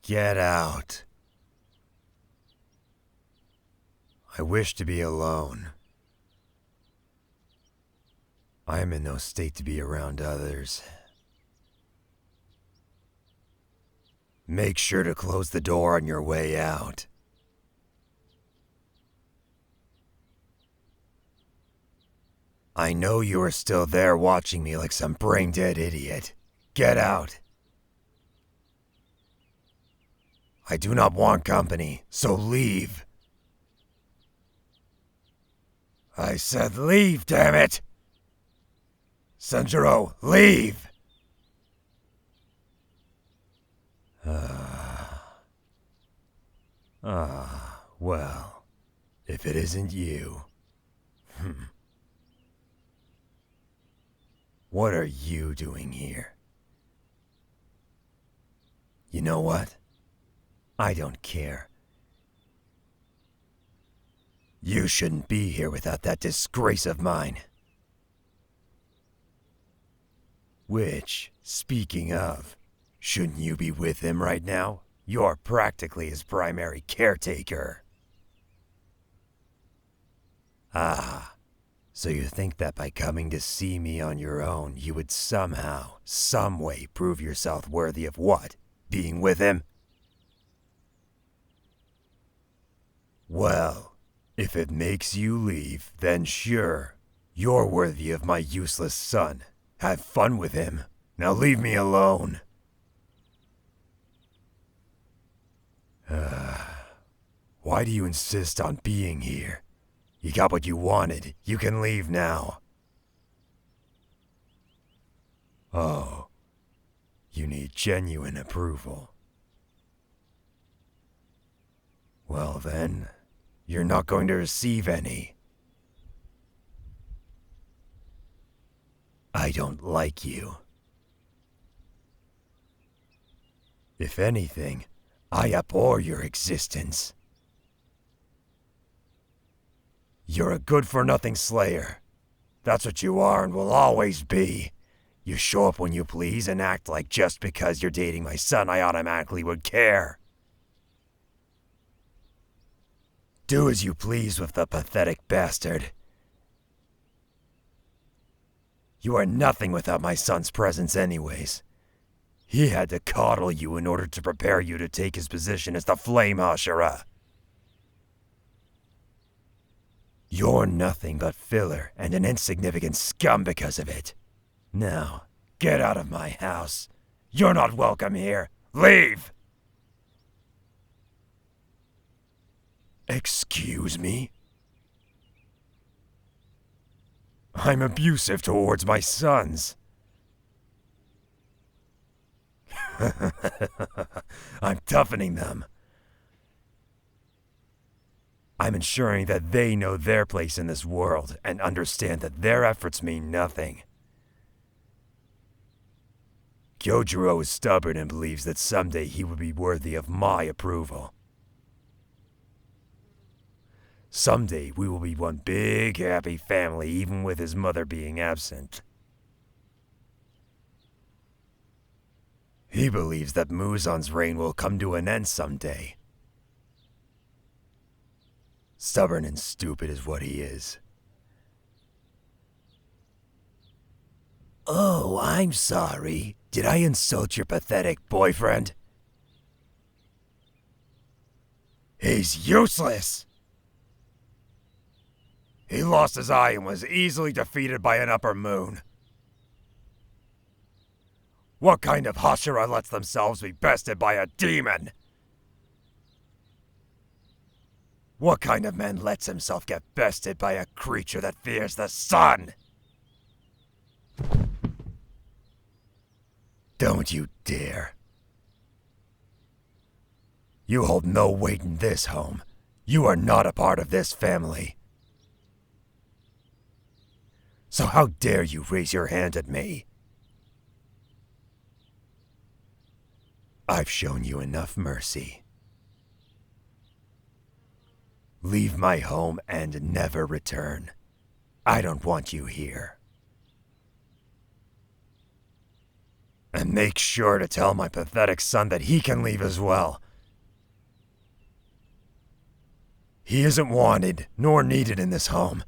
Get out. I wish to be alone. I am in no state to be around others. Make sure to close the door on your way out. I know you are still there watching me like some brain-dead idiot. Get out. I do not want company, so leave. I said leave, damn it! Shinjuro, leave! Well, if it isn't you. What are you doing here? You know what? I don't care. You shouldn't be here without that disgrace of mine. Which, speaking of, shouldn't you be with him right now? You're practically his primary caretaker. Ah, so you think that by coming to see me on your own, you would somehow, some way prove yourself worthy of what? Being with him? Well, if it makes you leave, then sure, you're worthy of my useless son. Have fun with him. Now leave me alone. Why do you insist on being here? You got what you wanted. You can leave now. Oh, you need genuine approval. Well then, you're not going to receive any. I don't like you. If anything, I abhor your existence. You're a good-for-nothing slayer. That's what you are and will always be. You show up when you please and act like just because you're dating my son I automatically would care. Do as you please with the pathetic bastard. You are nothing without my son's presence anyways. He had to coddle you in order to prepare you to take his position as the Flame Hashira. You're nothing but filler and an insignificant scum because of it. Now, get out of my house. You're not welcome here. Leave! Excuse me? I'm abusive towards my sons. I'm toughening them. I'm ensuring that they know their place in this world and understand that their efforts mean nothing. Kyojiro is stubborn and believes that someday he will be worthy of my approval. Someday we will be one big happy family even with his mother being absent. He believes that Muzan's reign will come to an end someday. Stubborn and stupid is what he is. Oh, I'm sorry. Did I insult your pathetic boyfriend? He's useless! He lost his eye and was easily defeated by an upper moon. What kind of Hashira lets themselves be bested by a demon? What kind of man lets himself get bested by a creature that fears the sun? Don't you dare. You hold no weight in this home. You are not a part of this family. So how dare you raise your hand at me? I've shown you enough mercy. Leave my home and never return. I don't want you here. And make sure to tell my pathetic son that he can leave as well. He isn't wanted nor needed in this home.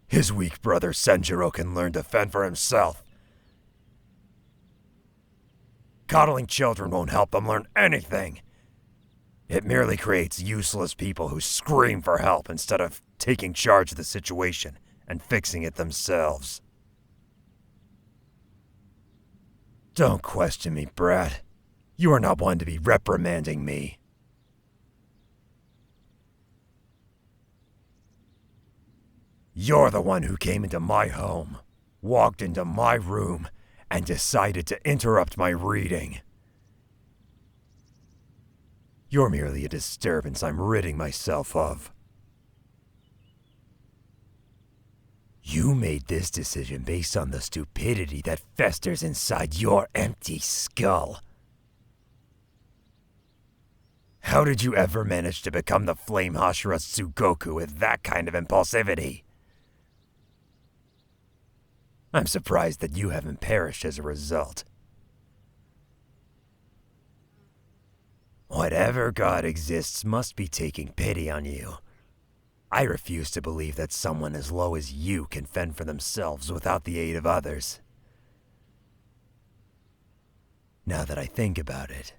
His weak brother Shinjuro can learn to fend for himself. Coddling children won't help them learn anything. It merely creates useless people who scream for help instead of taking charge of the situation and fixing it themselves. Don't question me, brat. You are not one to be reprimanding me. You're the one who came into my home, walked into my room, and decided to interrupt my reading. You're merely a disturbance I'm ridding myself of. You made this decision based on the stupidity that festers inside your empty skull. How did you ever manage to become the Flame Hashira Tsugoku with that kind of impulsivity? I'm surprised that you haven't perished as a result. Whatever god exists must be taking pity on you. I refuse to believe that someone as low as you can fend for themselves without the aid of others. Now that I think about it,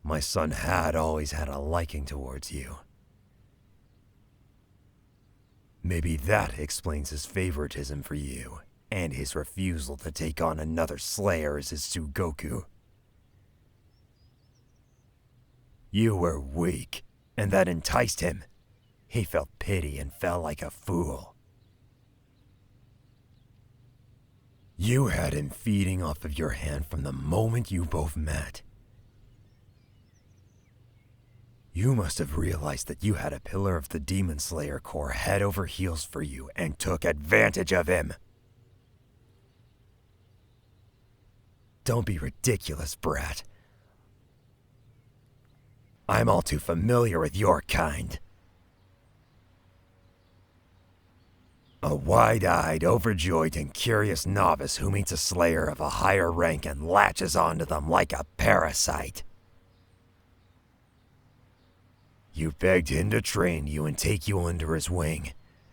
my son had always had a liking towards you. Maybe that explains his favoritism for you, and his refusal to take on another Slayer as his Tsugoku. You were weak, and that enticed him. He felt pity and fell like a fool. You had him feeding off of your hand from the moment you both met. You must have realized that you had a pillar of the Demon Slayer Corps head over heels for you and took advantage of him. Don't be ridiculous, brat. I'm all too familiar with your kind. A wide-eyed, overjoyed, and curious novice who meets a slayer of a higher rank and latches onto them like a parasite. You begged him to train you and take you under his wing.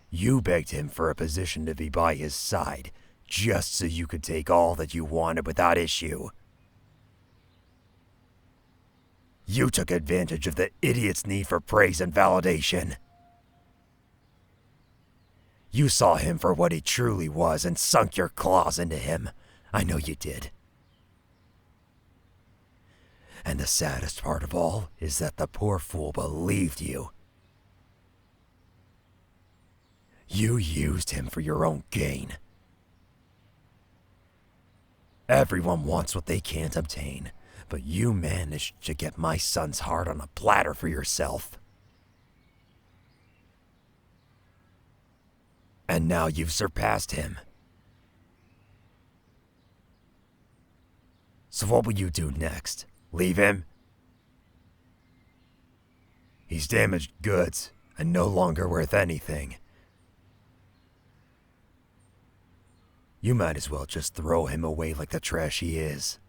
You begged him for a position to be by his side, just so you could take all that you wanted without issue. You took advantage of the idiot's need for praise and validation. You saw him for what he truly was and sunk your claws into him. I know you did. And the saddest part of all is that the poor fool believed you. You used him for your own gain. Everyone wants what they can't obtain, but you managed to get my son's heart on a platter for yourself. And now you've surpassed him. So what will you do next? Leave him? He's damaged goods and no longer worth anything. You might as well just throw him away like the trash he is.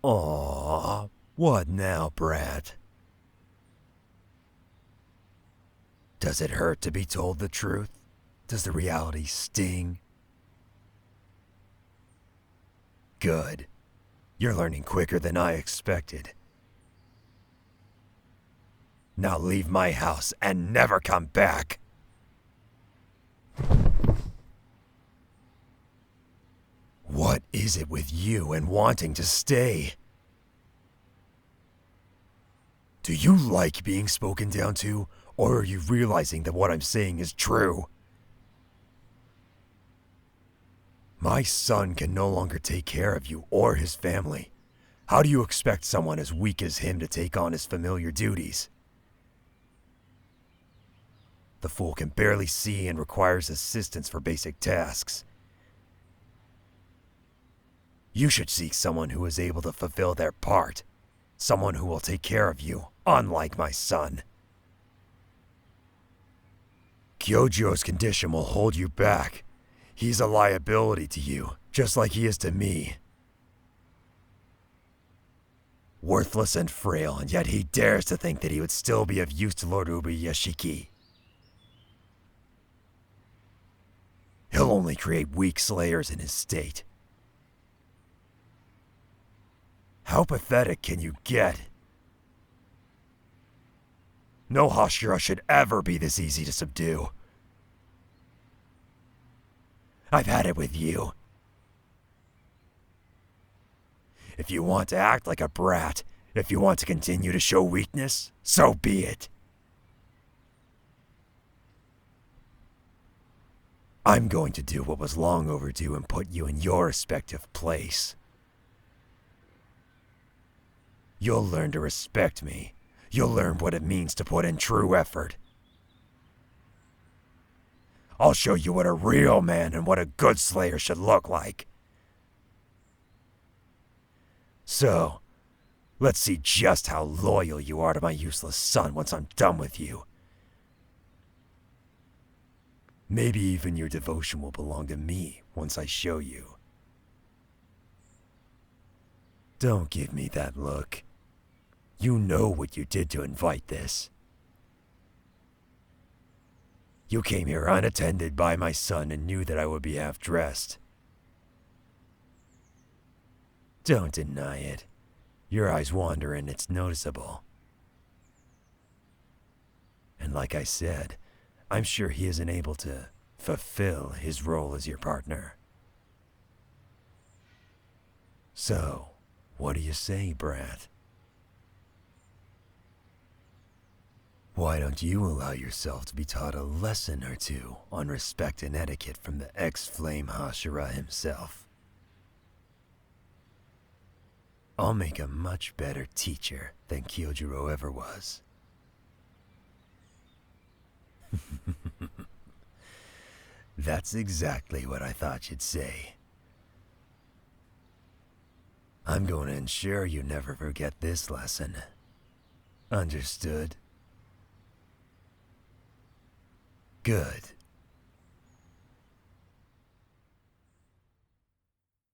Aww, what now, brat? Does it hurt to be told the truth? Does the reality sting? Good. You're learning quicker than I expected. Now leave my house and never come back. What is it with you and wanting to stay? Do you like being spoken down to, or are you realizing that what I'm saying is true? My son can no longer take care of you or his family. How do you expect someone as weak as him to take on his familiar duties? The fool can barely see and requires assistance for basic tasks. You should seek someone who is able to fulfill their part. Someone who will take care of you, unlike my son. Kyojo's condition will hold you back. He's a liability to you, just like he is to me. Worthless and frail, and yet he dares to think that he would still be of use to Lord Ubuyashiki. He'll only create weak slayers in his state. How pathetic can you get? No Hashira should ever be this easy to subdue. I've had it with you. If you want to act like a brat, if you want to continue to show weakness, so be it. I'm going to do what was long overdue and put you in your respective place. You'll learn to respect me. You'll learn what it means to put in true effort. I'll show you what a real man and what a good slayer should look like. So, let's see just how loyal you are to my useless son once I'm done with you. Maybe even your devotion will belong to me once I show you. Don't give me that look. You know what you did to invite this. You came here unattended by my son and knew that I would be half-dressed. Don't deny it. Your eyes wander and it's noticeable. And like I said, I'm sure he isn't able to fulfill his role as your partner. So, what do you say, brat? Why don't you allow yourself to be taught a lesson or two on respect and etiquette from the ex-Flame Hashira himself? I'll make a much better teacher than Kyojuro ever was. That's exactly what I thought you'd say. I'm going to ensure you never forget this lesson. Understood? Good.